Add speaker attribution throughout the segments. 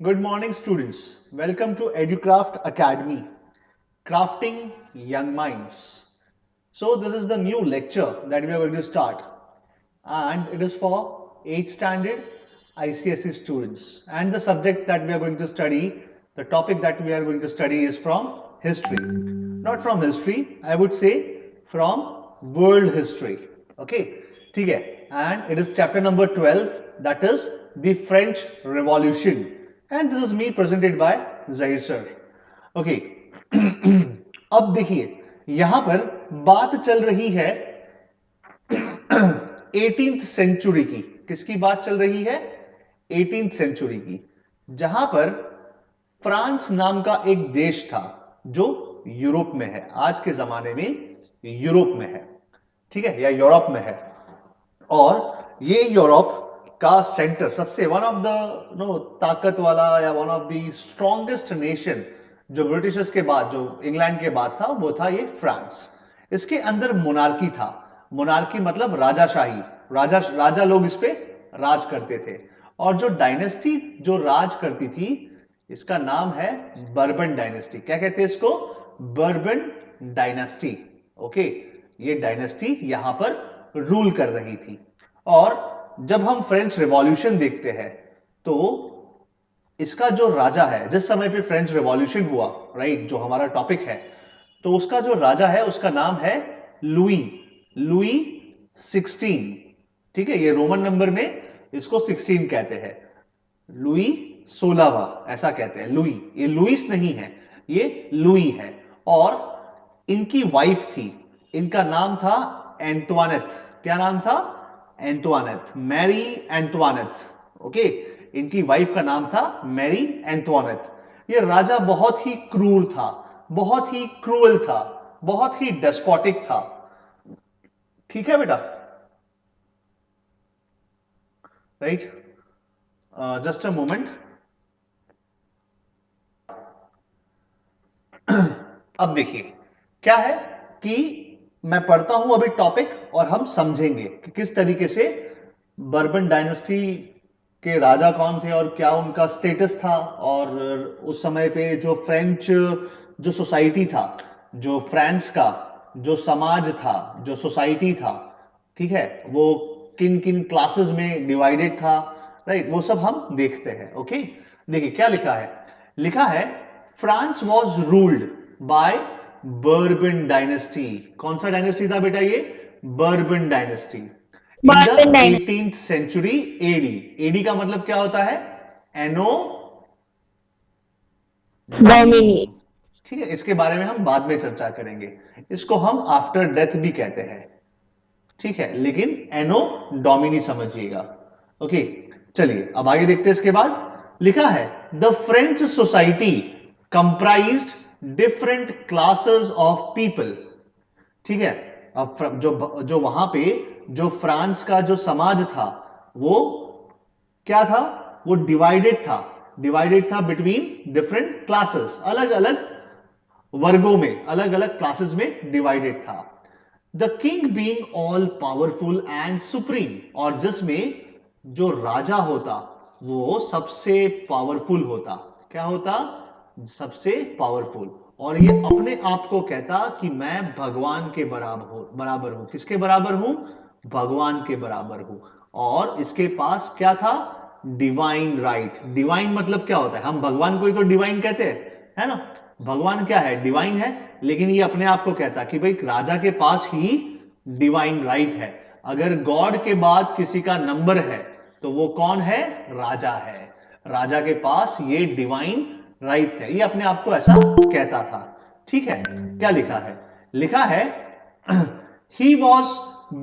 Speaker 1: Good morning, students. Welcome to EduCraft Academy, Crafting Young Minds. So, this is the new lecture that we are going to start, and it is for 8th standard ICSE students. And the subject that we are going to study, the topic that we are going to study is from history. Not from history, I would say from world history. Okay, ठीक है. And it is chapter number 12, that is the French Revolution. And this is me presented by Zahir sir. Okay. अब देखिए यहां पर बात चल रही है 18th सेंचुरी की. किसकी बात चल रही है? 18th सेंचुरी की, जहां पर फ्रांस नाम का एक देश था जो यूरोप में है. आज के जमाने में यूरोप में है, ठीक है, या यूरोप में है. और ये यूरोप का सेंटर सबसे वन ऑफ द ताकत वाला या one of the strongest nation जो ब्रिटिशर्स के बाद, जो इंग्लैंड के बाद था, वो था ये फ्रांस. इसके अंदर मोनार्की था. मोनार्की मतलब राजाशाही. राजा लोग इस पे राज करते थे. और जो डायनेस्टी जो राज करती थी, इसका नाम है बर्बन डायनेस्टी. क्या कहते हैं इसको? Bourbon dynasty. ओके, ये डायनेस्टी यहां पर रूल कर रही थी. और जब हम फ्रेंच रिवॉल्यूशन देखते हैं तो इसका जो राजा है, जिस समय पे फ्रेंच रिवॉल्यूशन हुआ, राइट, जो हमारा टॉपिक है, तो उसका जो राजा है उसका नाम है लुई. लुई 16. ठीक है, ये रोमन नंबर में इसको 16 कहते हैं. लुई 16वां ऐसा कहते हैं. लुई, ये लुइस नहीं है, ये लुई है. और इनकी वाइफ थी, इनका नाम था एंटवानेट. क्या नाम था? एंटवानेट. मैरी एंटवानेट. ओके, इनकी वाइफ का नाम था मैरी एंटवानेट. ये राजा बहुत ही क्रूर था, बहुत ही क्रूअल था, बहुत ही डेस्पोटिक था. ठीक है बेटा, राइट? Just a moment. अब देखिए क्या है कि मैं पढ़ता हूं अभी टॉपिक और हम समझेंगे कि किस तरीके से बर्बन डायनेस्टी के राजा कौन थे और क्या उनका स्टेटस था. और उस समय पे जो फ्रेंच जो सोसाइटी था, जो फ्रांस का जो समाज था, जो सोसाइटी था, ठीक है, वो किन किन क्लासेस में डिवाइडेड था, राइट, वो सब हम देखते हैं. ओके, देखिए क्या लिखा है. लिखा है France was ruled by Bourbon dynasty. कौन सा डायनेस्टी था बेटा? ये Bourbon dynasty. In the
Speaker 2: Bourbon dynasty
Speaker 1: 18th century AD. AD का मतलब क्या होता है? Anno domini.
Speaker 2: डोमिनी।
Speaker 1: ठीक है, इसके बारे में हम बाद में चर्चा करेंगे. इसको हम आफ्टर डेथ भी कहते हैं, ठीक है, लेकिन एनो डोमिनी समझिएगा. ओके, चलिए अब आगे देखते हैं. इसके बाद लिखा है the French society comprised different classes of people. ठीक है, अब जो जो वहां पे जो फ्रांस का जो समाज था, वो क्या था? वो डिवाइडेड था. डिवाइडेड था बिटवीन डिफरेंट क्लासेस. अलग अलग वर्गों में, अलग अलग क्लासेस में डिवाइडेड था. The king being all powerful and supreme. और जिसमें जो राजा होता वो सबसे पावरफुल होता. क्या होता? सबसे पावरफुल. और ये अपने आप को कहता कि मैं भगवान के बराबर हूं. किसके बराबर हूं? भगवान के बराबर हूं. और इसके पास क्या था? Divine right. डिवाइन मतलब क्या होता है? हम भगवान को ही तो डिवाइन कहते हैं, है ना? भगवान क्या है? डिवाइन है. लेकिन ये अपने आप को कहता कि भाई राजा के पास ही डिवाइन राइट है. अगर गॉड के बाद किसी का नंबर है तो वो कौन है? राजा है. राजा के पास ये डिवाइन राइट है. ये अपने आप को ऐसा कहता था. ठीक है, क्या लिखा है? लिखा है he was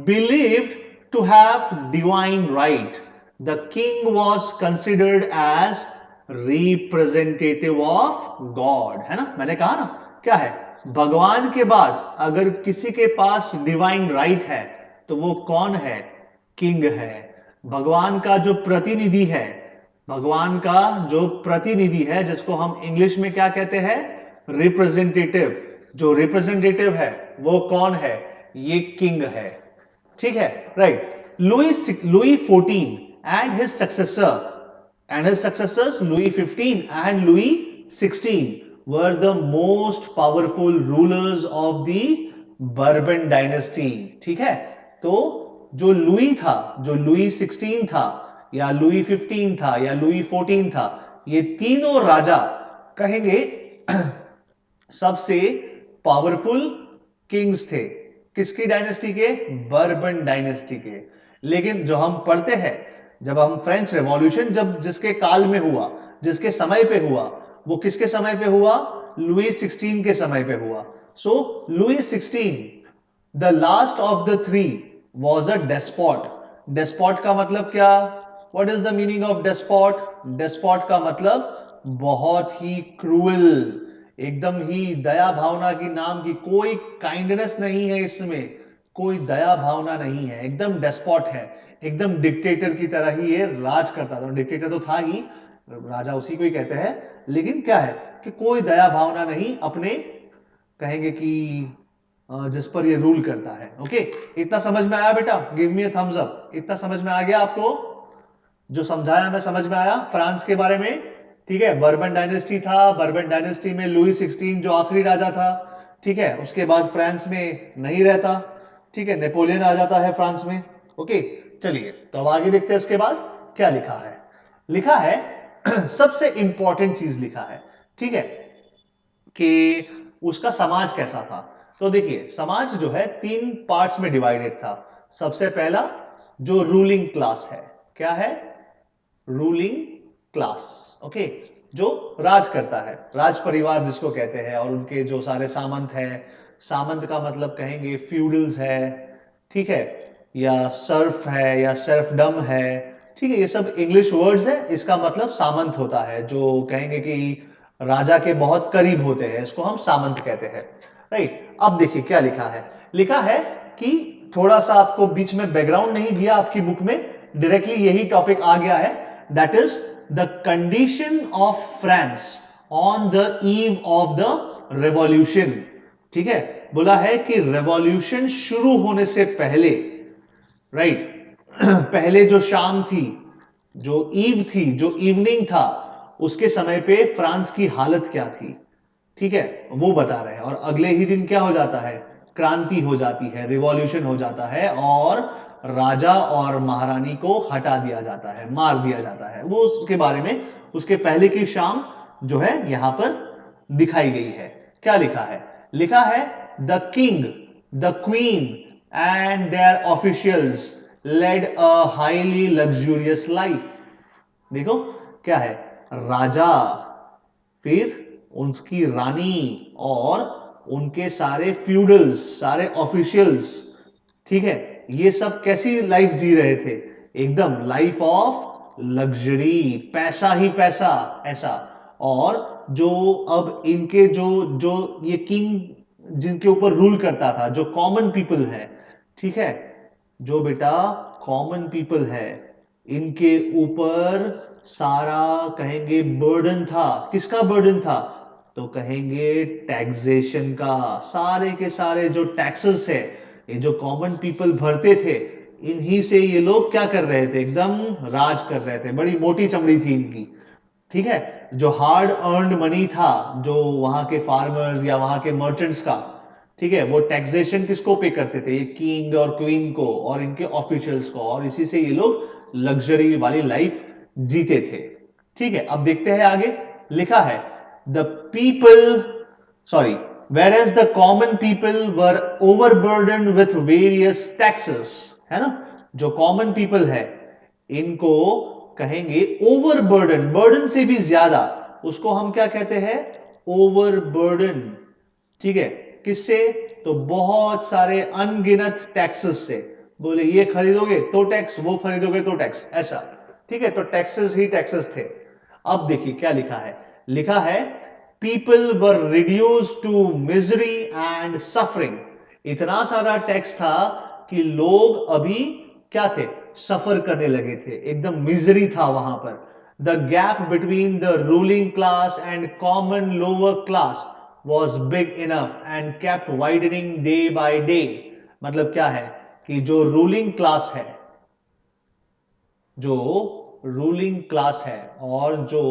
Speaker 1: believed to have divine right. The king was considered as representative of God. है ना? मैंने कहा ना, क्या है? भगवान के बाद अगर किसी के पास डिवाइन राइट है तो वो कौन है? किंग है. भगवान का जो प्रतिनिधि है, भगवान का जो प्रतिनिधि है, जिसको हम इंग्लिश में क्या कहते हैं? रिप्रेजेंटेटिव. जो रिप्रेजेंटेटिव है वो कौन है? ये किंग है. ठीक है, right. Louis 14 and his successor And his successors, Louis XV and Louis XVI, were the most powerful rulers of the bourbon dynasty. ठीक है, तो जो लुई था, जो लुई 16 था, या लुई 15 था, या लुई 14 था, ये तीनों राजा कहेंगे सबसे पावरफुल किंग्स थे। किसकी डायनेस्टी के? बर्बन डायनेस्टी के। लेकिन जो हम पढ़ते हैं, जब हम फ्रेंच रेवॉल्यूशन जब जिसके काल में हुआ, जिसके समय पे हुआ, वो किसके समय पे हुआ? लुई 16 के समय पे हुआ। So Louis 16, the last of the three, was a despot. Despot का मतलब क्या? What is the meaning of despot? Despot का मतलब बहुत ही क्रूअल, एकदम ही दया भावना की नाम की कोई काइंडनेस नहीं है इसमें, कोई दया भावना नहीं है, एकदम डेस्पॉट है, एकदम डिक्टेटर की तरह ही ये राज करता था। डिक्टेटर तो था ही, राजा उसी को ही कहते हैं, लेकिन क्या है कि कोई दया भावना नहीं अपने, कहेंगे कि जिस पर ये रूल करता है। ओके, इतना समझ में आया बेटा? Give me a thumbs up. इतना समझ में आ गया आपको? जो समझाया मैं समझ में आया फ्रांस के बारे में? ठीक है, बर्बन डायनेस्टी था, बर्बन डायनेस्टी में लुई 16 जो आखिरी राजा था, ठीक है, उसके बाद फ्रांस में नहीं रहता, ठीक है, नेपोलियन आ जाता है फ्रांस में। ओके, चलिए तो अब आगे देखते हैं इसके बाद क्या लिखा है। लिखा है सबसे इंपॉर्टेंट चीज लिखा है, ठीक है, कि उसका समाज कैसा था। तो देखिए, समाज जो है तीन पार्ट्स में डिवाइडेड था। सबसे पहला जो रूलिंग क्लास है, क्या है? Ruling class. ओके, जो राज करता है, राज परिवार जिसको कहते हैं, और उनके जो सारे सामंत है, सामंत का मतलब कहेंगे फ्यूडल्स है, ठीक है, या सर्फ है, या सर्फडम है, ठीक है, ये सब इंग्लिश वर्ड्स है, इसका मतलब सामंत होता है, जो कहेंगे कि राजा के बहुत करीब होते हैं, इसको हम सामंत कहते हैं। राइट, अब देखिए क्या लिखा है। लिखा है कि थोड़ा सा आपको बीच में बैकग्राउंड नहीं दिया आपकी बुक में, डायरेक्टली यही टॉपिक आ गया है, that is the condition of France on the eve of the revolution. ठीक है, बोला है कि रेवोल्यूशन शुरू होने से पहले, राइट, पहले जो शाम थी, जो ईव थी, जो इवनिंग था, उसके समय पे फ्रांस की हालत क्या थी, ठीक है, वो बता रहे हैं। और अगले ही दिन क्या हो जाता है? क्रांति हो जाती है, रिवॉल्यूशन हो जाता है, और राजा और महारानी को हटा दिया जाता है, मार दिया जाता है। वो उसके बारे में, उसके पहले की शाम जो है यहां पर दिखाई गई है। क्या लिखा है? लिखा है the king, the queen and their officials led a highly luxurious life. देखो क्या है, राजा, फिर उसकी रानी, और उनके सारे फ्यूडल्स, सारे ऑफिशियल्स, ठीक है, ये सब कैसी लाइफ जी रहे थे? एकदम लाइफ ऑफ लग्जरी, पैसा ही पैसा, ऐसा। और जो अब इनके जो जो ये किंग जिनके ऊपर रूल करता था, जो कॉमन पीपल है, ठीक है, जो बेटा कॉमन पीपल है, इनके ऊपर सारा कहेंगे बर्डन था। किसका बर्डन था? तो कहेंगे टैक्सेशन का। सारे के सारे जो टैक्सेस है, ये जो कॉमन पीपल भरते थे, इन्हीं से ये लोग क्या कर रहे थे? एकदम राज कर रहे थे, बड़ी मोटी चमड़ी थी इनकी। ठीक है, जो हार्ड अर्नड मनी था, जो वहां के फार्मर्स या वहां के मर्चेंट्स का, ठीक है, वो टैक्सेशन किसको पे करते थे? ये किंग और क्वीन को और इनके ऑफिशियल्स को, और इसी से ये लोग लग्जरी वाली लाइफ जीते थे। ठीक है, अब देखते हैं आगे। लिखा है the people, sorry, whereas the common people were overburdened with various taxes, है ना? जो कॉमन पीपल है, इनको कहेंगे ओवरबर्डन, बर्डन से भी ज्यादा, उसको हम क्या कहते हैं? ओवरबर्डन। ठीक है, किससे? तो बहुत सारे अनगिनत टैक्सेस से। बोले ये खरीदोगे तो टैक्स, वो खरीदोगे तो टैक्स, ऐसा। ठीक है, तो टैक्सेस ही टैक्सेस थे। अब देखिए क्या लिखा है। लिखा है people were reduced to misery and suffering. इतना सारा टैक्स था कि लोग अभी क्या थे? सफर करने लगे थे, एकदम मिजरी था वहां पर। The gap between the ruling class and common lower class was big enough and kept widening day by day। मतलब क्या है कि जो रूलिंग क्लास है, जो रूलिंग क्लास है और जो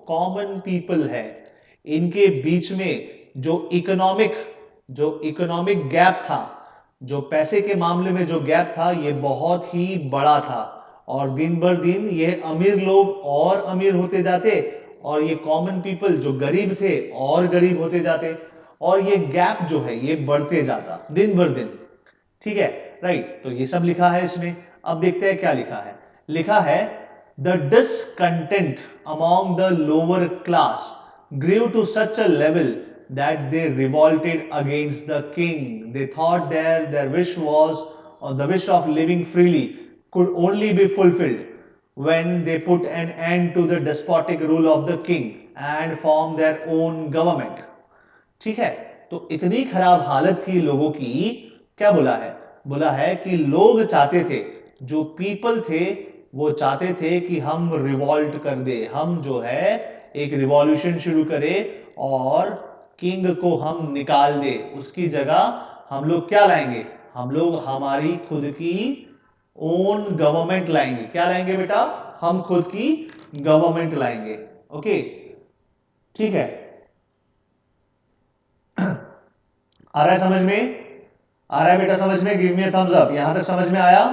Speaker 1: कॉमन पीपल है, इनके बीच में जो इकोनॉमिक गैप था, जो पैसे के मामले में जो गैप था, ये बहुत ही बड़ा था। और दिन बर दिन ये अमीर लोग और अमीर होते जाते और ये कॉमन पीपल जो गरीब थे और गरीब होते जाते, और ये गैप जो है ये बढ़ते जाता दिन भर दिन। ठीक है, राइट। तो ये सब लिखा है इसमें। अब देखते हैं क्या लिखा है। लिखा है the discontent among the lower class grew to such a level that they revolted against the king. They thought their wish was, or the wish of living freely could only be fulfilled when they put an end to the despotic rule of the king and formed their own government. ठीक है, तो इतनी खराब हालत थी लोगों की। क्या बोला है? बोला है कि लोग चाहते थे, जो पीपल थे वो चाहते थे कि हम रिवॉल्ट कर दे, हम जो है एक रिवॉल्यूशन शुरू करें और किंग को हम निकाल दे। उसकी जगह हम लोग क्या लाएंगे? हम लोग हमारी खुद की ओन गवर्नमेंट लाएंगे। क्या लाएंगे बेटा? हम खुद की गवर्नमेंट लाएंगे। ओके, ठीक है। आ रहा है समझ में? आ रहा है बेटा समझ में? Give me a thumbs up. यहां तक समझ में आया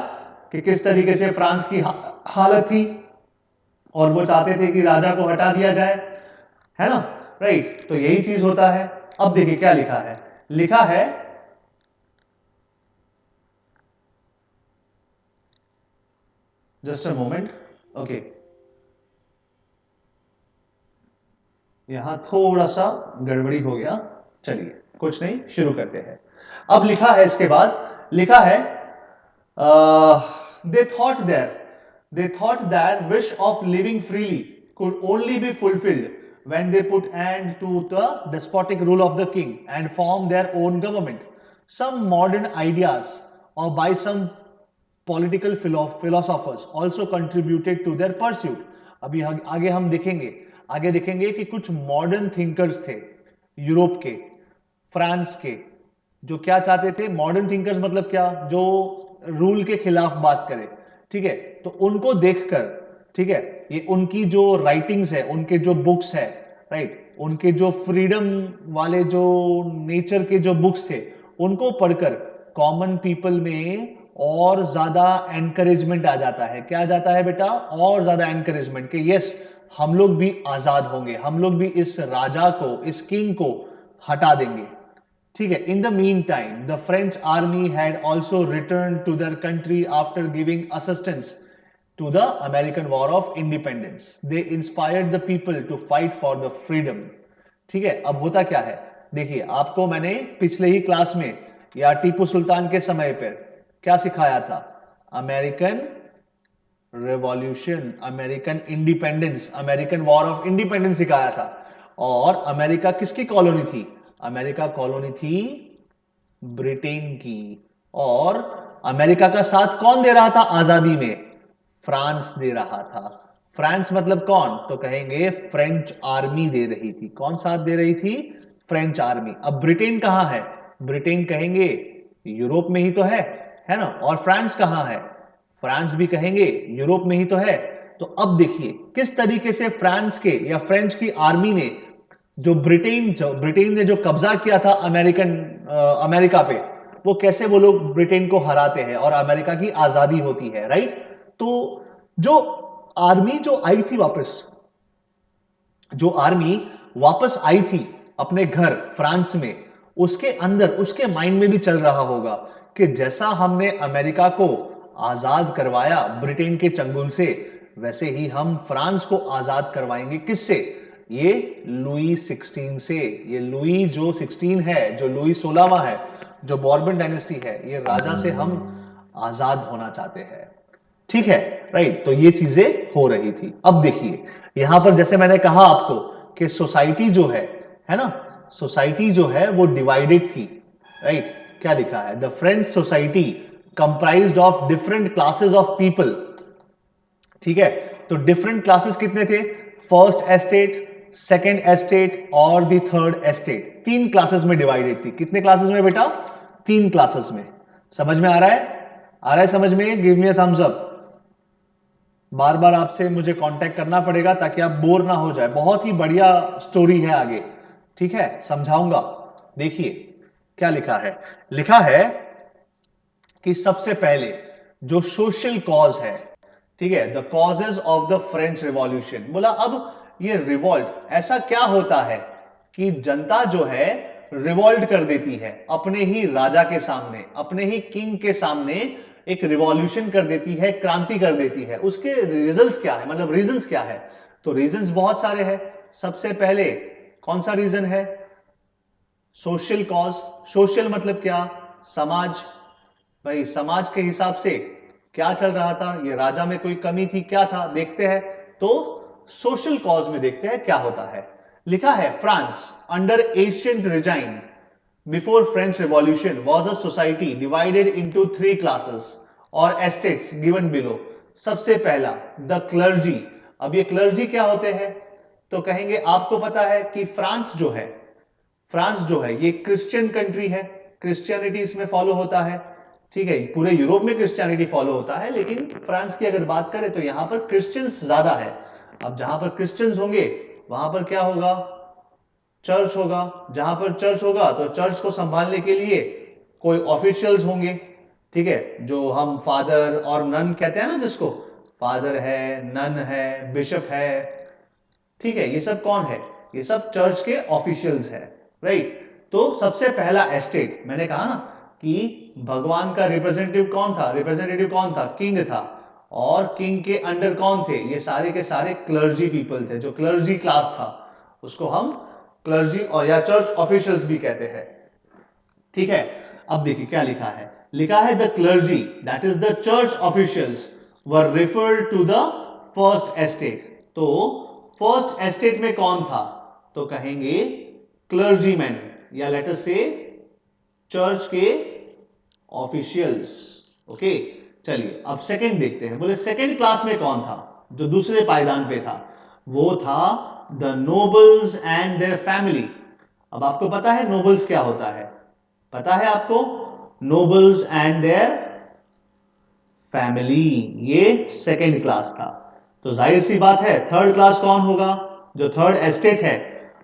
Speaker 1: कि किस तरीके से फ्रांस की हालत थी और वो चाहते थे कि राजा को हटा दिया जाए, है ना? राइट, तो यही चीज होता है। अब देखिए क्या लिखा है। लिखा है जस्ट अ मोमेंट, ओके, यहां थोड़ा सा गड़बड़ी हो गया। चलिए कुछ नहीं, शुरू करते हैं। अब लिखा है इसके बाद, लिखा है they thought that wish of living freely could only be fulfilled when they put end to the despotic rule of the king and form their own government. Some modern ideas or by some political philosophers also contributed to their pursuit. अभी आगे हम देखेंगे, आगे देखेंगे कि कुछ modern thinkers थे Europe के, फ्रांस के, जो क्या चाहते थे। मॉडर्न थिंकर्स मतलब क्या? जो रूल के खिलाफ बात करे। ठीक है, तो उनको देखकर, ठीक है, ये उनकी जो राइटिंग्स है, उनके जो बुक्स है, राइट, उनके जो फ्रीडम वाले जो नेचर के जो बुक्स थे, उनको पढ़कर कॉमन पीपल में और ज्यादा एनकरेजमेंट आ जाता है। क्या आ जाता है बेटा? और ज्यादा एनकरेजमेंट कि यस, हम लोग भी आजाद होंगे, हम लोग भी इस राजा को, इस किंग को हटा देंगे। ठीक है। In the meantime the French army had also return to their country after giving assistance to the American War of Independence. They inspired the people to fight for the freedom. ठीक है, अब होता क्या है? देखिए, आपको मैंने पिछले ही क्लास में या टीपू सुल्तान के समय पर क्या सिखाया था? American रेवॉल्यूशन, American independence, American war of independence सिखाया था। और अमेरिका किसकी कॉलोनी थी? अमेरिका कॉलोनी थी ब्रिटेन की। और अमेरिका का साथ कौन दे रहा था आजादी में? फ्रांस दे रहा था। फ्रांस मतलब कौन? तो कहेंगे फ्रेंच आर्मी दे रही थी। कौन साथ दे रही थी? French army. अब ब्रिटेन कहां है? ब्रिटेन कहेंगे यूरोप में ही तो है ना? और फ्रांस कहां है? फ्रांस भी कहेंगे यूरोप में ही तो है। तो अब देखिए किस तरीके से फ्रांस के या फ्रेंच की आर्मी ने ब्रिटेन ने जो कब्जा किया था अमेरिका पे, वो कैसे वो लोग ब्रिटेन को हराते हैं और अमेरिका की आजादी होती है, राइट? तो जो आर्मी जो आई थी वापस, जो आर्मी वापस आई थी अपने घर फ्रांस में, उसके अंदर, उसके माइंड में भी चल रहा होगा कि जैसा हमने अमेरिका को आजाद करवाया ब्रिटेन के चंगुल से, वैसे ही हम फ्रांस को आजाद करवाएंगे। किससे? ये लुई 16 से। ये लुई जो 16 है, जो लुई 16वां है, जो बॉर्बन डायनेस्टी है, ये राजा से हम आजाद होना चाहते हैं। ठीक है, राइट। तो ये चीजें हो रही थी। अब देखिए यहां पर जैसे मैंने कहा आपको कि सोसाइटी जो है ना, सोसाइटी जो है वो डिवाइडेड थी, राइट। क्या लिखा है? The French society comprised of different classes of people. ठीक है, तो डिफरेंट क्लासेस कितने थे? फर्स्ट एस्टेट, सेकेंड एस्टेट और द थर्ड एस्टेट। तीन क्लासेस में डिवाइडेड थी। कितने क्लासेस में बेटा? तीन क्लासेस में। समझ में आ रहा है? आ रहा है समझ में? Give me a thumbs up. बार बार आपसे मुझे कांटेक्ट करना पड़ेगा ताकि आप बोर ना हो जाए, बहुत ही बढ़िया स्टोरी है आगे, ठीक है, समझाऊंगा। देखिए क्या लिखा है, लिखा है कि सबसे पहले जो सोशल कॉज है, ठीक है, the causes of the French revolution, बोला अब ये रिवॉल्ट ऐसा क्या होता है कि जनता जो है रिवॉल्ट कर देती है अपने ही राजा के सामने, अपने ही किंग के सामने एक रिवॉल्यूशन कर देती है, क्रांति कर देती है, उसके रिजल्ट्स क्या है, मतलब रीजंस क्या है। तो रीजंस बहुत सारे हैं। सबसे पहले कौन सा रीजन है, सोशल कॉज। सोशल मतलब क्या, समाज, भाई समाज के हिसाब से क्या चल रहा था, ये राजा में कोई कमी थी क्या था, देखते हैं। तो सोशल कॉज में देखते हैं क्या होता है। लिखा है France under ancient resign before French revolution was a society divided into three classes और एस्टेट्स गिवन बिलो। सबसे पहला द क्लर्जी। अब ये क्लर्जी क्या होते हैं, तो कहेंगे आपको पता है कि फ्रांस जो है ये क्रिश्चियन कंट्री है, क्रिश्चियनिटी इसमें फॉलो होता है, ठीक है, पूरे यूरोप में क्रिश्चियनिटी फॉलो होता है, लेकिन फ्रांस की अगर बात करें तो यहां पर क्रिश्चियंस ज्यादा है। अब जहां पर क्रिश्चियंस होंगे वहां पर क्या होगा, चर्च होगा। जहां पर चर्च होगा तो चर्च को संभालने के लिए कोई ऑफिशियल्स होंगे, ठीक है, जो हम फादर और नन कहते हैं ना, जिसको फादर है, नन है, बिशप है, ठीक है, ये सब कौन है, ये सब चर्च के ऑफिशियल्स है, राइट। तो सबसे पहला एस्टेट, मैंने कहा ना कि भगवान का रिप्रेजेंटेटिव कौन था, रिप्रेजेंटेटिव कौन था, किंग था, और किंग के अंडर कौन थे, ये सारे के सारे क्लर्जी पीपल थे, जो क्लर्जी क्लास था उसको हम क्लर्जी और या चर्च ऑफिशियल्स भी कहते हैं, ठीक है। अब देखिए क्या लिखा है, लिखा है the clergy that is the church officials were referred to the first estate. तो फर्स्ट एस्टेट में कौन था, तो कहेंगे क्लर्जीमैन, या लेट अस से चर्च के ऑफिशियल्स, ओके। चलिए अब सेकंड देखते हैं, बोले सेकंड क्लास में कौन था, जो दूसरे पायदान पे था, वो था the nobles and their family. अब आपको पता है नोबल्स क्या होता है, पता है आपको, नोबल्स एंड देयर फैमिली, ये सेकंड क्लास था। तो जाहिर सी बात है थर्ड क्लास कौन होगा, जो थर्ड एस्टेट है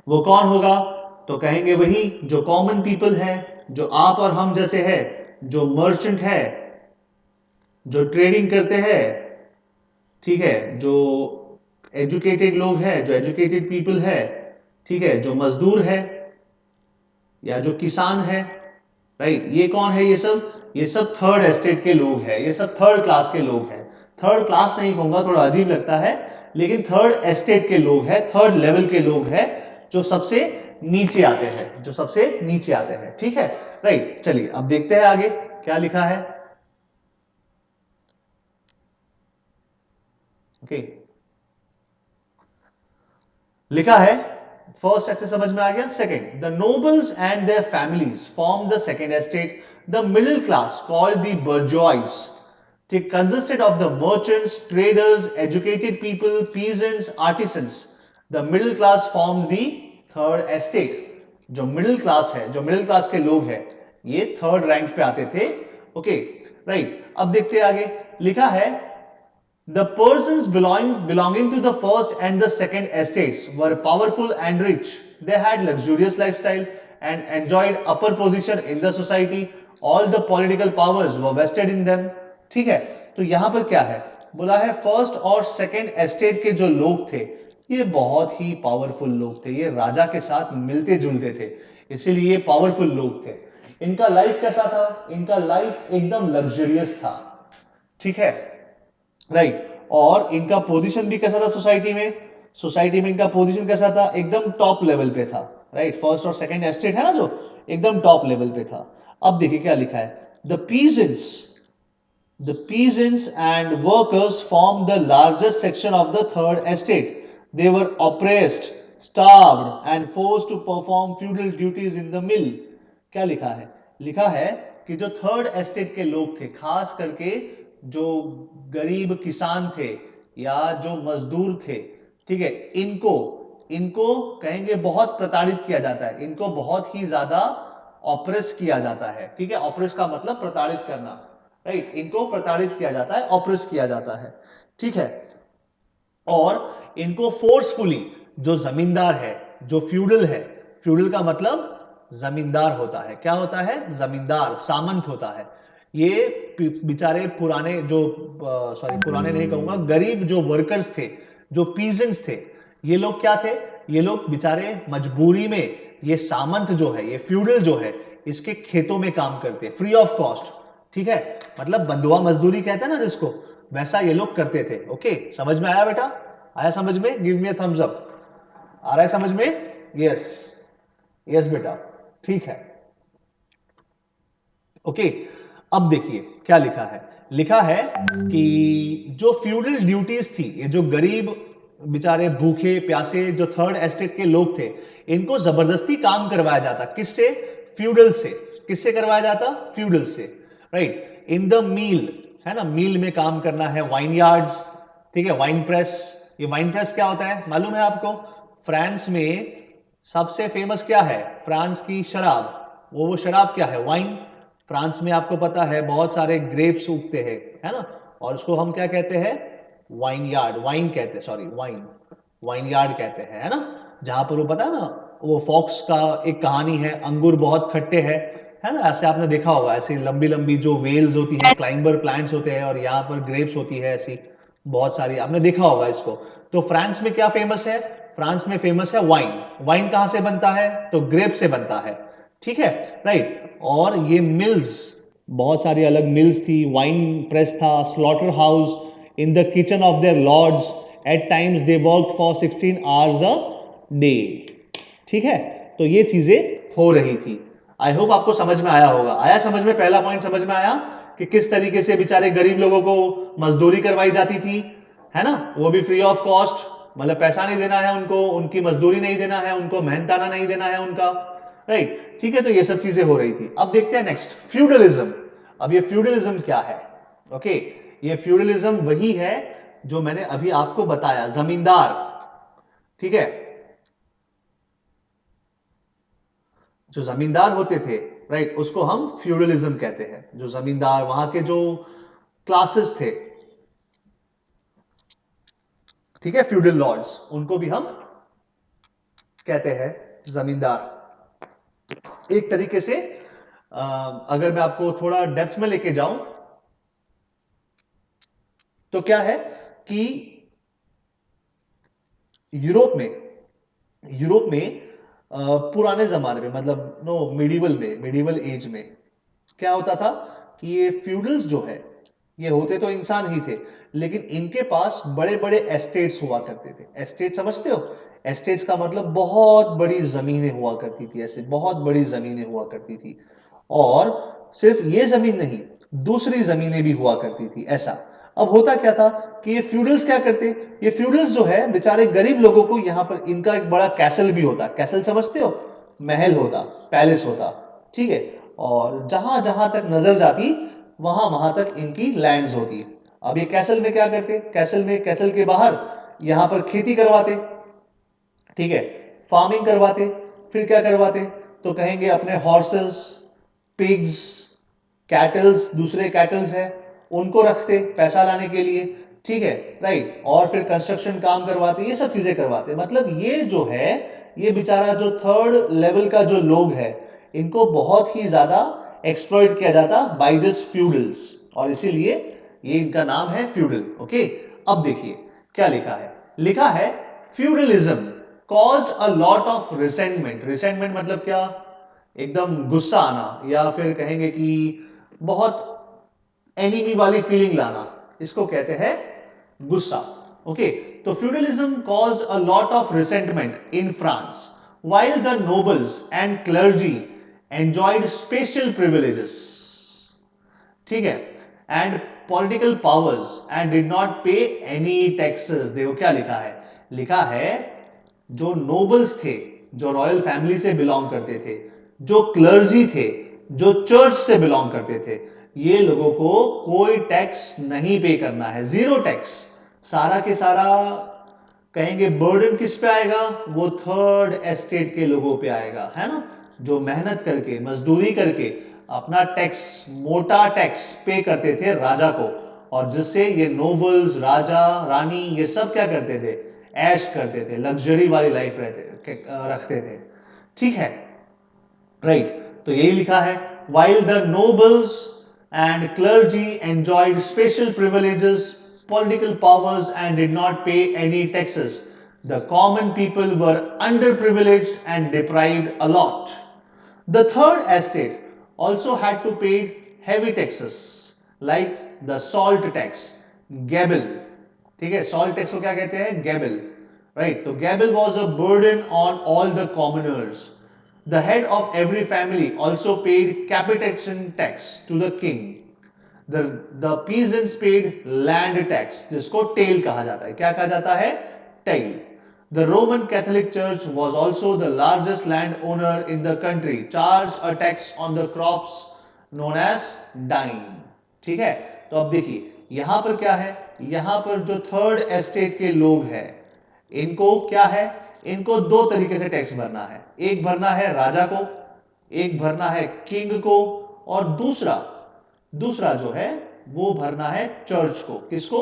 Speaker 1: वो कौन होगा, तो कहेंगे वही जो कॉमन पीपल है, जो आप और हम जैसे है, जो मर्चेंट है, जो ट्रेडिंग करते हैं, ठीक है, जो एजुकेटेड लोग हैं, जो एजुकेटेड पीपल है, ठीक है, जो मजदूर है या जो किसान है, राइट, ये कौन है, ये सब थर्ड एस्टेट के लोग हैं, ये सब थर्ड क्लास के लोग हैं। थर्ड क्लास नहीं कहूंगा, थोड़ा अजीब लगता है, लेकिन थर्ड एस्टेट के लोग हैं, थर्ड लेवल के लोग हैं, जो सबसे नीचे आते हैं, जो सबसे नीचे आते हैं, ठीक है, राइट। चलिए अब देखते हैं आगे क्या लिखा है, ओके। लिखा है फर्स्ट ऐसे समझ में आ गया। Second, the nobles and their families form the second estate, the middle class called the bourgeois, it consisted of the merchants, traders, educated people, peasants, artisans. The middle class formed the third estate. जो middle class है, जो middle class के लोग हैं, ये third rank पे आते थे, ओके, राइट। अब देखते हैं आगे, लिखा है the persons belonging to the first and the second estates were powerful and rich. They had luxurious lifestyle and enjoyed upper position in the society. All the political powers were vested in them. ठीक है, तो यहां पर क्या है, बोला है first और सेकंड एस्टेट के जो लोग थे ये बहुत ही पावरफुल लोग थे, ये राजा के साथ मिलते जुलते थे, इसीलिए ये पावरफुल लोग थे। इनका लाइफ कैसा था, इनका लाइफ एकदम लग्जरियस था, ठीक है, राइट। और इनका पोजीशन भी कैसा था सोसाइटी में, सोसाइटी में इनका पोजीशन कैसा था, एकदम टॉप लेवल पे था, राइट। फर्स्ट और सेकंड एस्टेट है ना जो, एकदम टॉप लेवल पे था। अब देखिए क्या लिखा है, the peasants and workers formed the largest section of the third estate. They were oppressed, starved and forced to perform feudal duties in the mill. क्या लिखा है, लिखा है कि जो थर्ड एस्टेट के लोग थे, खास करके जो गरीब किसान थे या जो मजदूर थे, ठीक है, इनको इनको कहेंगे बहुत प्रताड़ित किया जाता है, इनको बहुत ही ज्यादा ऑप्रेस किया जाता है, ठीक है, ऑप्रेस का मतलब प्रताड़ित करना, राइट, इनको प्रताड़ित किया जाता है, ऑप्रेस किया जाता है, ठीक है। और इनको फोर्सफुली जो जमींदार है, जो फ्यूडल है, फ्यूडल का मतलब जमींदार होता है, क्या होता है, जमींदार, सामंत होता है, ये बेचारे पुराने जो सॉरी पुराने नहीं कहूंगा, गरीब जो वर्कर्स थे, जो पीजेंट्स थे, ये लोग क्या थे, ये लोग बेचारे मजबूरी में ये सामंत जो है, ये फ्यूडल जो है, इसके खेतों में काम करते फ्री ऑफ कॉस्ट, ठीक है, मतलब बंधुआ मजदूरी कहते हैं ना जिसको, वैसा ये लोग करते थे। ओके, समझ में आया बेटा, आया समझ में, give me a thumbs up, आ रहा है समझ में, यस, यस बेटा, ठीक है। ओके, अब देखिए क्या लिखा है, लिखा है कि जो फ्यूडल ड्यूटीज थी, ये जो गरीब बेचारे भूखे प्यासे जो थर्ड एस्टेट के लोग थे, इनको जबरदस्ती काम करवाया जाता, किससे, फ्यूडल से, किससे करवाया जाता, फ्यूडल से, राइट, इन द मील, है ना, मील में काम करना है, वाइन यार्ड्स, ठीक है, वाइन प्रेस, ये वाइन प्रेस क्या होता है मालूम है आपको, फ्रांस में सबसे फेमस क्या है, फ्रांस की शराब, वो शराब क्या है, वाइन, फ्रांस में आपको पता है बहुत सारे ग्रेप्स उगते हैं, है ना, और उसको हम क्या कहते हैं, वाइन यार्ड, वाइन कहते हैं, सॉरी वाइन, वाइन यार्ड कहते हैं, है ना, जहां पर वो पता है ना, वो फॉक्स का एक कहानी है, अंगूर बहुत खट्टे हैं, है ना, ऐसे आपने देखा होगा, ऐसी लंबी लंबी जो वेल्स होती हैं, क्लाइंबर प्लांट्स होते हैं, और यहाँ पर ग्रेप्स होती है ऐसी बहुत सारी, आपने देखा होगा इसको। तो फ्रांस में क्या फेमस है, फ्रांस में फेमस है वाइन, वाइन कहां से बनता है, तो ग्रेप से बनता है, ठीक है, राइट, और ये मिल्स, बहुत सारी अलग मिल्स थी, वाइन प्रेस था, slaughter house, in the kitchen of their lords, at times they work for 16 hours a day, ठीक है, तो ये चीजें हो रही थी। आई होप आपको समझ में आया होगा, आया समझ में, पहला पॉइंट समझ में आया कि किस तरीके से बेचारे गरीब लोगों को मजदूरी करवाई जाती थी, है ना, वो भी फ्री ऑफ कॉस्ट, मतलब पैसा नहीं देना है उनको, उनकी मजदूरी नहीं देना है उनको, मेहनताना नहीं देना है उनका, राइट, ठीक है, तो ये सब चीजें हो रही थी। अब देखते हैं नेक्स्ट, फ्यूडलिज्म। अब ये फ्यूडलिज्म क्या है, ओके, ये फ्यूडलिज्म वही है जो मैंने अभी आपको बताया, जमींदार, ठीक है, जो जमींदार होते थे, राइट, उसको हम फ्यूडलिज्म कहते हैं, जो जमींदार वहां के जो क्लासेस थे, ठीक है, फ्यूडल लॉर्ड्स, उनको भी हम कहते हैं जमींदार। एक तरीके से अगर मैं आपको थोड़ा डेप्थ में लेके जाऊं तो क्या है कि यूरोप में, यूरोप में पुराने जमाने में, मतलब नो मिडिवल में, मिडिवल एज में क्या होता था कि ये फ्यूडल्स जो है, ये होते तो इंसान ही थे, लेकिन इनके पास बड़े बड़े एस्टेट्स हुआ करते थे। एस्टेट समझते हो, एस्टेट्स का मतलब बहुत बड़ी जमीनें हुआ करती थी, ऐसे बहुत बड़ी जमीनें हुआ करती थी, और सिर्फ ये जमीन नहीं, दूसरी जमीनें भी हुआ करती थी, ऐसा। अब होता क्या था कि ये फ्यूडल्स क्या करते, ये फ्यूडल्स जो है बेचारे गरीब लोगों को, यहां पर इनका एक बड़ा कैसल भी होता, कैसल समझते हो, महल होता, पैलेस होता, ठीक है, और जहां जहां तक नजर जाती वहां वहां तक इनकी लैंड्स होती। अब ये कैसल में क्या करते, कैसल में, कैसल के बाहर यहां पर खेती करवाते, ठीक है, फार्मिंग करवाते, फिर क्या करवाते, तो कहेंगे अपने हॉर्सेस, पिग्स, कैटल्स, दूसरे कैटल्स है, उनको रखते पैसा लाने के लिए, ठीक है, राइट, और फिर कंस्ट्रक्शन काम करवाते, ये सब चीजें करवाते, मतलब ये जो है, ये बेचारा जो थर्ड लेवल का जो लोग है, इनको बहुत ही ज्यादा एक्सप्लॉइट किया जाता बाय दिस फ्यूडल्स, और इसीलिए ये इनका नाम है फ्यूडल। ओके, अब देखिए क्या लिखा है, लिखा है feudalism caused a lot of resentment, resentment मतलब क्या, एकदम गुस्सा आना, या फिर कहेंगे कि बहुत एनिमी वाली फीलिंग लाना, इसको कहते हैं गुस्सा। ओके, तो feudalism caused a lot of resentment in France while the nobles and clergy enjoyed special privileges, ठीक है, and political powers and did not पे एनी टैक्सेस। देखो क्या लिखा है, लिखा है जो नोबल्स थे, जो रॉयल फैमिली से बिलोंग करते थे, जो क्लर्जी थे, जो चर्च से बिलोंग करते थे, ये लोगों को कोई टैक्स नहीं पे करना है, जीरो टैक्स, सारा के सारा कहेंगे बर्डन किस पे आएगा, वो थर्ड एस्टेट के लोगों पे आएगा, है ना, जो मेहनत करके मजदूरी करके अपना टैक्स, मोटा टैक्स पे करते थे राजा को, और जिससे ये नोबल्स, राजा, रानी, ये सब क्या करते थे, ऐश करते थे, लग्जरी वाली लाइफ रखते थे। ठीक है, राइट। तो यही लिखा है, while the nobles and clergy enjoyed special privileges, political powers, and did not pay any taxes, the common people were underprivileged and deprived a lot. The third estate also had to pay heavy taxes like the salt tax, gabel. ठीक है, salt tax को क्या कहते हैं, gabel, right? तो gabel was a burden on all the commoners. The head of every family also paid capitation tax to the king. The peasants paid land tax, जिसको tail कहा जाता है। क्या कहा जाता है, tail. The Roman Catholic Church was also the largest landowner in the country, charged a tax on the crops known as dime. ठीक है, तो अब देखिए यहां पर क्या है, यहां पर जो थर्ड एस्टेट के लोग हैं, इनको क्या है, इनको दो तरीके से टैक्स भरना है। एक भरना है राजा को, एक भरना है किंग को, और दूसरा दूसरा जो है वो भरना है चर्च को। किसको,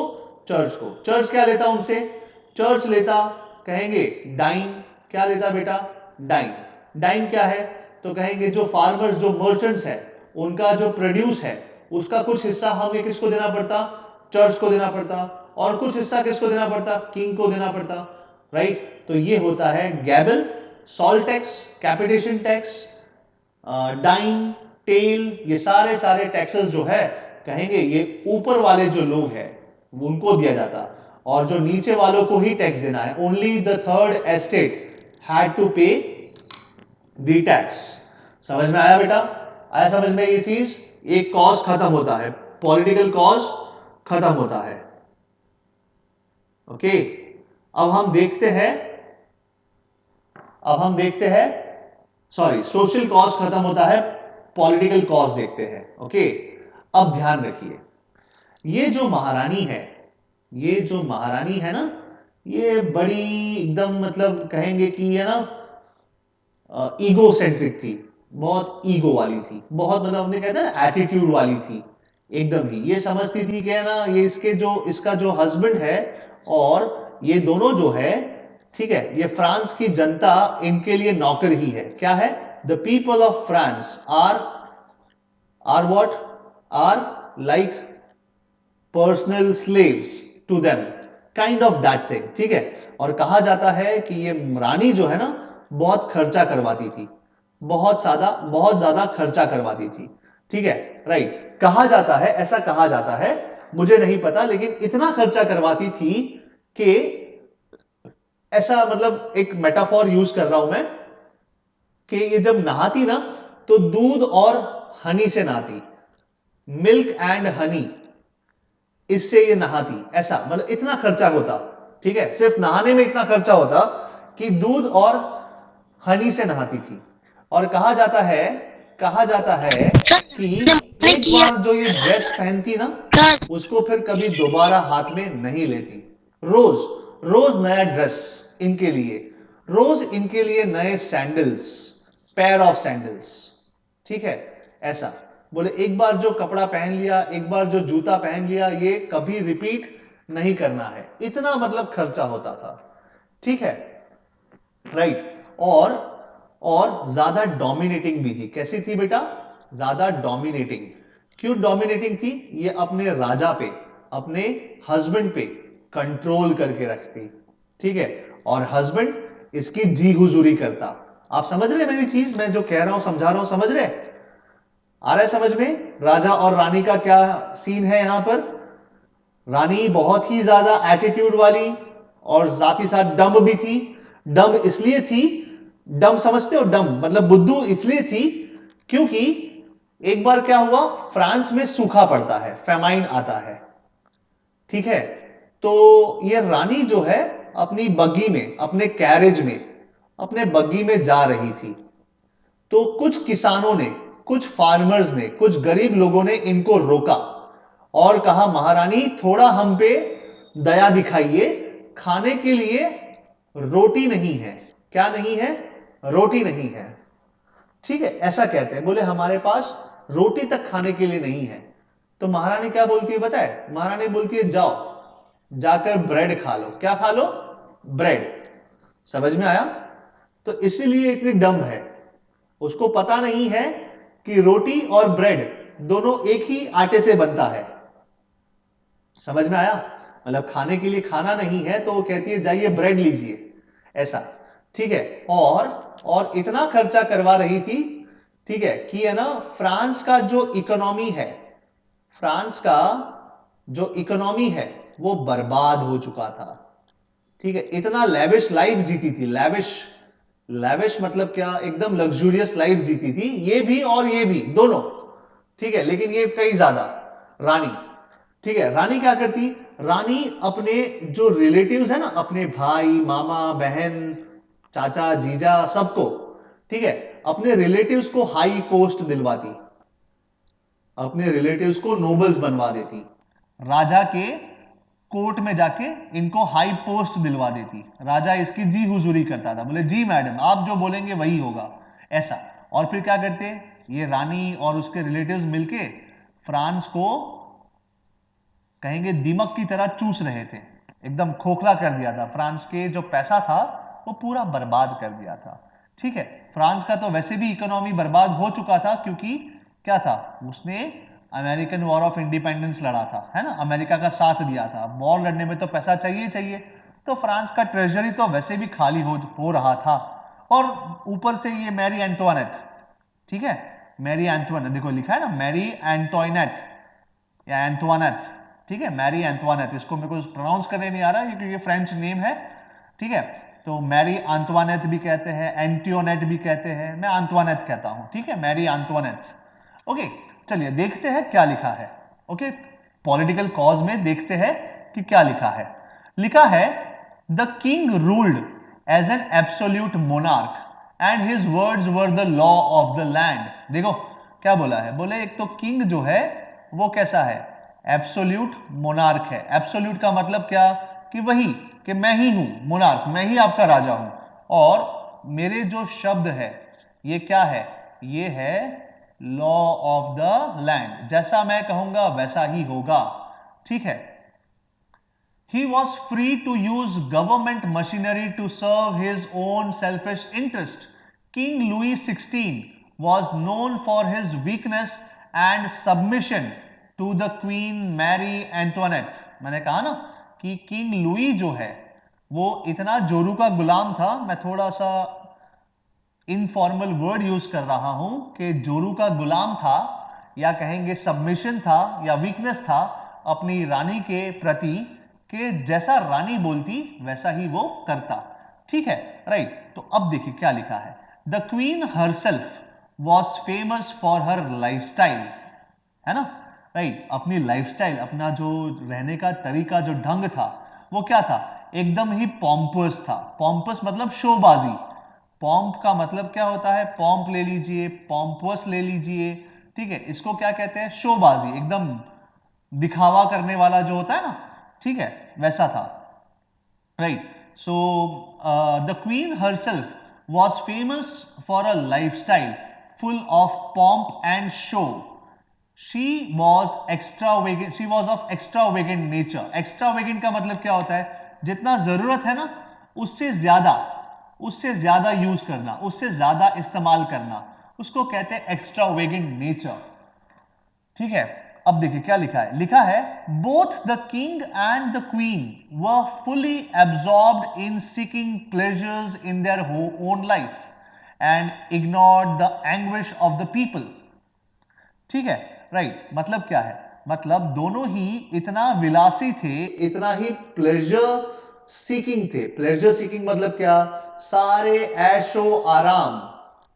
Speaker 1: चर्च को। चर्च क्या लेता उनसे, चर्च लेता, कहेंगे डाइम। क्या लेता बेटा, डाइम। डाइम क्या है, तो कहेंगे जो फार्मर्स, जो मर्चेंट्स है, उनका जो प्रोड्यूस है उसका कुछ हिस्सा हमें किसको देना पड़ता, चर्च को देना पड़ता, और कुछ हिस्सा किसको देना पड़ता, किंग को देना पड़ता, राइट। तो ये होता है gabelle, salt tax, capitation tax, dime, taille, ये सारे सारे टैक्सेस जो है कहेंगे ये ऊपर वाले जो लोग हैं उनको दिया जाता, और जो नीचे वालों को ही टैक्स देना है। Only the third estate had to pay the tax. समझ में आया बेटा, आया समझ में ये चीज, एक कॉज खत्म होता है, पॉलिटिकल कॉज खत्म होता है। ओके, अब हम देखते हैं सॉरी, सोशल कॉज खत्म होता है, पॉलिटिकल कॉज देखते हैं। ओके, अब ध्यान रखिए, ये जो महारानी है, ये जो महारानी है ना, ये बड़ी एकदम मतलब कहेंगे कि ये ना ईगो सेंट्रिक थी, बहुत ईगो वाली थी, बहुत मतलब हमने कहते हैं एटीट्यूड वाली थी एकदम ही। ये समझती थी कि है ना, ये इसका जो हस्बैंड है और ये दोनों जो है, ठीक है, ये फ्रांस की जनता इनके लिए नौकर ही है। क्या है, the people of France are what, are like personal slaves to them, kind of that thing. ठीक है, और कहा जाता है कि ये रानी जो है ना बहुत खर्चा करवाती थी, बहुत ज्यादा खर्चा करवाती थी। ठीक है, राइट, कहा जाता है, ऐसा कहा जाता है, मुझे नहीं पता, लेकिन इतना खर्चा करवाती थी कि ऐसा मतलब एक मेटाफॉर यूज कर रहा हूं मैं कि ये जब नहाती ना तो दूध और हनी से नहाती, मिल्क एंड हनी, इससे ये नहाती, ऐसा मतलब इतना खर्चा होता। ठीक है, सिर्फ नहाने में इतना खर्चा होता कि दूध और हनी से नहाती थी। और कहा जाता है कि एक बार जो ये ड्रेस पहनती ना, उसको फिर कभी दोबारा हाथ में नहीं लेती। रोज रोज नया ड्रेस इनके लिए, रोज इनके लिए नए सैंडल्स, पेयर ऑफ सैंडल्स। ठीक है, ऐसा बोले एक बार जो कपड़ा पहन लिया, एक बार जो जूता पहन लिया, ये कभी रिपीट नहीं करना है, इतना मतलब खर्चा होता था। ठीक है, राइट। और ज्यादा डोमिनेटिंग भी थी। कैसी थी बेटा, ज्यादा डोमिनेटिंग। क्यों डोमिनेटिंग थी, ये अपने राजा पे, अपने हस्बैंड पे कंट्रोल करके रखती। ठीक है, और हस्बैंड इसकी जी हुजूरी करता। आप समझ रहे मेरी चीज, मैं जो कह रहा हूं समझा रहा हूं, समझ रहे, आ रहा है समझ में, राजा और रानी का क्या सीन है यहां पर। रानी बहुत ही ज्यादा एटीट्यूड वाली और साथ ही साथ डम भी थी। डम इसलिए थी, डम समझते हो, डम मतलब बुद्धू इसलिए थी क्योंकि एक बार क्या हुआ, फ्रांस में सूखा पड़ता है, फेमाइन आता है। ठीक है, तो ये रानी जो है अपनी बग्गी में, अपने कैरेज में, अपने बग्गी में जा रही थी, तो कुछ किसानों ने, कुछ फार्मर्स ने, कुछ गरीब लोगों ने इनको रोका और कहा महारानी थोड़ा हम पे दया दिखाइए, खाने के लिए रोटी नहीं है। क्या नहीं है, रोटी नहीं है। ठीक है, ऐसा कहते हैं, बोले हमारे पास रोटी तक खाने के लिए नहीं है। तो महारानी क्या बोलती है पता है? महारानी बोलती है जाओ जाकर ब्रेड खा लो। क्या खा लो? ब्रेड। समझ में आया? तो इसीलिए इतनी डम्ब है, उसको पता नहीं है कि रोटी और ब्रेड दोनों एक ही आटे से बनता है। समझ में आया? मतलब खाने के लिए खाना नहीं है तो वो कहती है जाइए ब्रेड लीजिए, ऐसा। ठीक है। और इतना खर्चा करवा रही थी, ठीक है, कि है ना फ्रांस का जो इकोनॉमी है, फ्रांस का जो इकोनॉमी है वो बर्बाद हो चुका था। ठीक है। इतना लेविश लाइफ जीती थी, लेविश। लेविश मतलब क्या? एकदम लग्जूरियस लाइफ जीती थी, ये भी और ये भी दोनों। ठीक है। लेकिन ये कई ज्यादा। रानी, ठीक है, रानी क्या करती? रानी अपने जो रिलेटिव्स है ना, अपने भाई, मामा, बहन, चाचा, जीजा, सबको, ठीक है, अपने रिलेटिव्स को हाई पोस्ट दिलवाती, अपने रिलेटिव्स को नोबल्स बनवा देती, राजा के कोर्ट में जाके इनको हाई पोस्ट दिलवा देती। राजा इसकी जी हुजूरी करता था, बोले जी मैडम आप जो बोलेंगे वही होगा, ऐसा। और फिर क्या करते? ये रानी और उसके रिलेटिव्स मिलके फ्रांस को कहेंगे दीमक की तरह चूस रहे थे, एकदम खोखला कर दिया था। फ्रांस के जो पैसा था वो पूरा बर्बाद कर दिया था। ठीक है। फ्रांस का तो वैसे भी इकोनॉमी बर्बाद हो चुका था, क्योंकि क्या था, उसने अमेरिकन वॉर ऑफ इंडिपेंडेंस लड़ा था, है ना, अमेरिका का साथ दिया था। वॉर लड़ने में तो पैसा चाहिए चाहिए, तो फ्रांस का ट्रेजरी तो वैसे भी खाली हो रहा था। और ऊपर से ये मैरी एंटोनेट, ठीक है, मैरी एंटोनेट, देखो लिखा है ना मैरी एंटोनेट या एंटवानेट, ठीक है, मैरी एंटवानेट। इसको मेरे को प्रोनाउंस करने नहीं आ रहा क्योंकि ये फ्रेंच नेम है। ठीक है। तो मैरी एंटवानेट भी कहते हैं, एंटियोनेट भी कहते हैं, मैं एंटवानेट कहता हूं। ठीक है, मैरी एंटवानेट। ओके, चलिए देखते हैं क्या लिखा है। ओके, पॉलिटिकल कॉज में देखते हैं कि क्या लिखा है। लिखा है the king ruled as an absolute monarch and his words were the law of the land. देखो क्या बोला है, बोले एक तो किंग जो है वो कैसा है? एब्सोल्यूट मोनार्क है। एब्सोल्यूट का मतलब क्या? कि वही, कि मैं ही हूं मोनार्क, मैं ही आपका राजा हूं, और मेरे जो शब्द है ये क्या है? ये है लॉ ऑफ द लैंड, जैसा मैं कहूंगा वैसा ही होगा। ठीक है। He was free to use government machinery to serve his own selfish interest. King Louis XVI was known for his weakness and submission to the Queen Mary Antoinette. मैंने कहा ना कि किंग लुई जो है वो इतना जोरू का गुलाम था। मैं थोड़ा सा इनफॉर्मल वर्ड यूज कर रहा हूं कि जोरू का गुलाम था, या कहेंगे सबमिशन था, या वीकनेस था अपनी रानी के प्रति, कि जैसा रानी बोलती वैसा ही वो करता। ठीक है, राइट। तो अब देखिए क्या लिखा है। The queen herself was famous for her lifestyle, है ना, राइट। अपनी लाइफस्टाइल, अपना जो रहने का तरीका, जो ढंग था वो क्या था? एकदम ही पॉम्पस था। पॉम्पस मतलब शोबाजी। पॉम्प का मतलब क्या होता है? पॉम्प ले लीजिए, पॉम्पस ले लीजिए। ठीक है, इसको क्या कहते हैं? शोबाजी, एकदम दिखावा करने वाला जो होता है ना, ठीक है, वैसा था, right. So the queen herself was famous for a lifestyle full of pomp and show. She was extravagant, she was of extravagant nature. Extravagant का मतलब क्या होता है? जितना जरूरत है ना उससे ज्यादा, उससे ज्यादा यूज करना, उससे ज्यादा इस्तेमाल करना, उसको कहते हैं एक्स्ट्रावेगेंट नेचर। ठीक है। अब देखिए क्या लिखा है। लिखा है both the king and the queen were fully absorbed in seeking pleasures in their own life and ignored the anguish of the people. ठीक है, राइट। मतलब क्या है? मतलब दोनों ही इतना विलासी थे, इतना ही प्लेजर सीकिंग थे। प्लेजर सीकिंग मतलब क्या? सारे ऐशो आराम,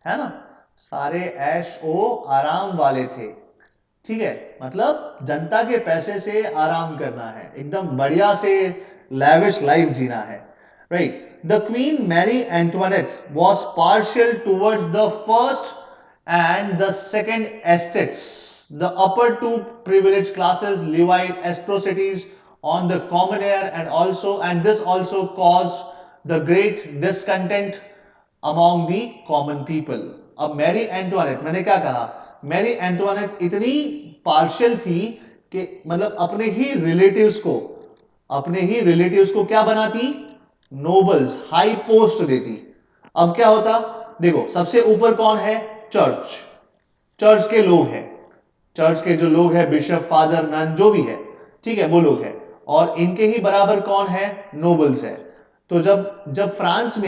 Speaker 1: है ना, सारे ऐशो आराम वाले थे। ठीक है, मतलब जनता के पैसे से आराम करना है, एकदम बढ़िया से लैविश लाइफ जीना है, right. The queen Mary Antoinette was partial towards the first and the second estates. The upper two privileged classes levied atrocities on the common air, and this also caused the great discontent among the common people. अब Mary Antoinette, मैंने क्या कहा? Mary Antoinette इतनी partial थी कि मतलब अपने ही relatives को क्या बनाती, नोबल्स, हाई पोस्ट देती। अब क्या होता, देखो सबसे ऊपर कौन है, चर्च के लोग हैं, चर्च के जो लोग हैं, बिशप, फादर, नन, जो भी है, ठीक है, वो लोग हैं, और इनके ही बराबर कौन है, नोबल्स है। तो जब जब फ्रांस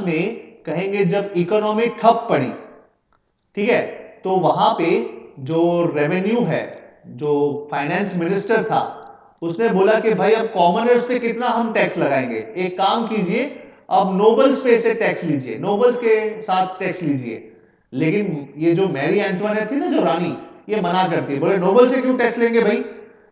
Speaker 1: में कहेंगे जब इकोनॉमी ठप पड़ी, ठीक है, तो वहां पे जो रेवेन्यू है, जो फाइनेंस मिनिस्टर था, उसने बोला कि भाई अब कॉमनर्स पे कितना हम टैक्स लगाएंगे, एक काम कीजिए, अब नोबल्स पे से टैक्स लीजिए, नोबल्स के साथ टैक्स लीजिए। लेकिन ये जो मैरी एंटवानेट थी ना, जो रानी, ये मना करती है, बोले नोबल से क्यों टैक्स लेंगे भाई,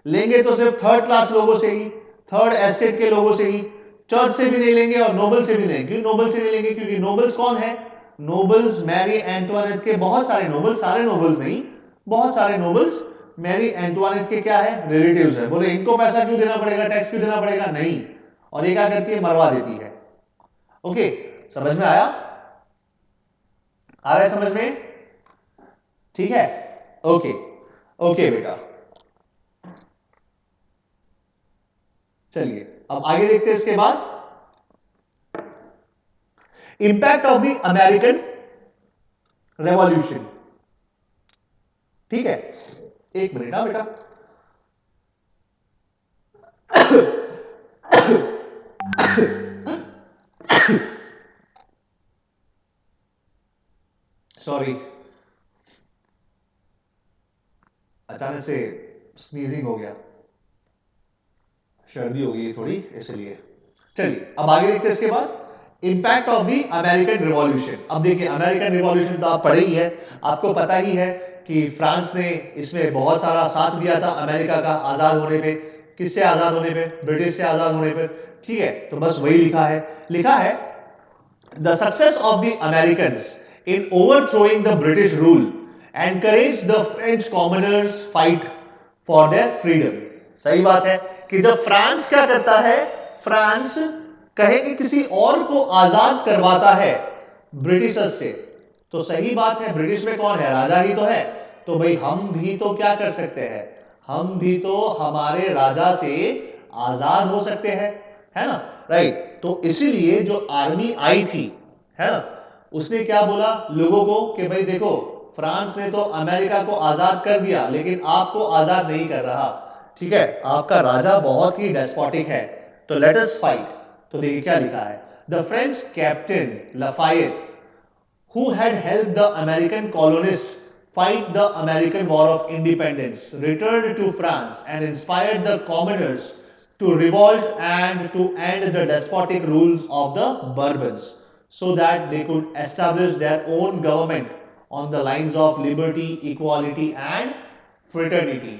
Speaker 1: लेंगे तो सिर्फ थर्ड क्लास लोगों से ही, थर्ड एस्टेट के लोगों से ही, चर्च से भी नहीं लेंगे और नोबल से भी नहीं। क्यों नोबल से नहीं लेंगे, क्योंकि नोबल्स कौन है, नोबल्स मैरी एंटवानेट के बहुत सारे नोबल्स, सारे नोबल्स नहीं, बहुत सारे नोबल्स मैरी एंटवानेट के क्या है, रिलेटिव्स है। बोले इनको पैसा क्यों देना पड़ेगा, टैक्स क्यों देना पड़ेगा, नहीं, और ये क्या करती है, मरवा देती है। ओके, समझ में आया, आ रहा है समझ में, ठीक है, ओके, ओके बेटा, चलिए अब आगे देखते हैं इसके बाद, impact of the American revolution. ठीक है, एक मिनट, हाँ बेटा, सॉरी, अचानक से स्नीजिंग हो गया, सर्दी हो गई थोड़ी, इसलिए। चलिए अब आगे देखते हैं इसके बाद, impact of the American revolution. अब देखिए अमेरिकन रिवॉल्यूशन तो आप पढ़े ही है, आपको पता ही है कि फ्रांस ने इसमें बहुत सारा साथ दिया था अमेरिका का आजाद होने पे। किससे आजाद होने पे, ब्रिटिश से आजाद होने पे, ठीक है, तो बस वही लिखा है the success of the Americans in ओवरथ्रोइंग the British rule encourage the French commoners fight for their freedom. सही बात है कि जब फ्रांस क्या करता है, फ्रांस कहेंगे किसी और को आजाद करवाता है ब्रिटिशर्स से, तो सही बात है, ब्रिटिश में कौन है, राजा ही तो है, तो भाई हम भी तो क्या कर सकते हैं, हम भी तो हमारे राजा से आजाद हो सकते हैं, है ना, राइट। तो इसीलिए जो आर्मी आई थी, है ना, उसने क्या बोला लोगों को कि भाई देखो, फ्रांस ने तो अमेरिका को आजाद कर दिया, लेकिन आपको आजाद नहीं कर रहा, ठीक है, आपका राजा बहुत ही डेस्पोटिक है, तो लेट अस फाइट। तो देखिए क्या लिखा है, the French captain Lafayette who had helped the American colonists fight the American War of Independence, returned to France and inspired the commoners to revolt and to end the despotic rules of the Bourbons so that they could establish their own government on the lines of liberty, equality and fraternity।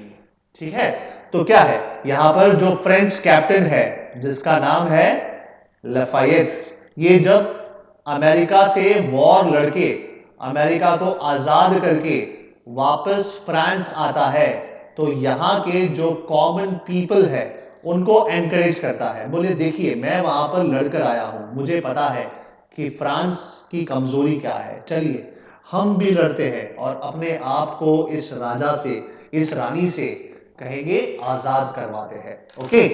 Speaker 1: ठीक है, तो क्या है यहां पर जो French captain है जिसका नाम है लफायेट, ये जब अमेरिका से वॉर लड़के अमेरिका को आजाद करके वापस फ्रांस आता है, तो यहां के जो कॉमन पीपल है उनको एनकरेज करता है, बोले देखिए मैं वहां पर लड़कर आया हूं, मुझे पता है कि फ्रांस की कमजोरी क्या है, चलिए हम भी लड़ते हैं और अपने आप को इस राजा से, इस रानी से कहेंगे आजाद करवाते हैं। ओके।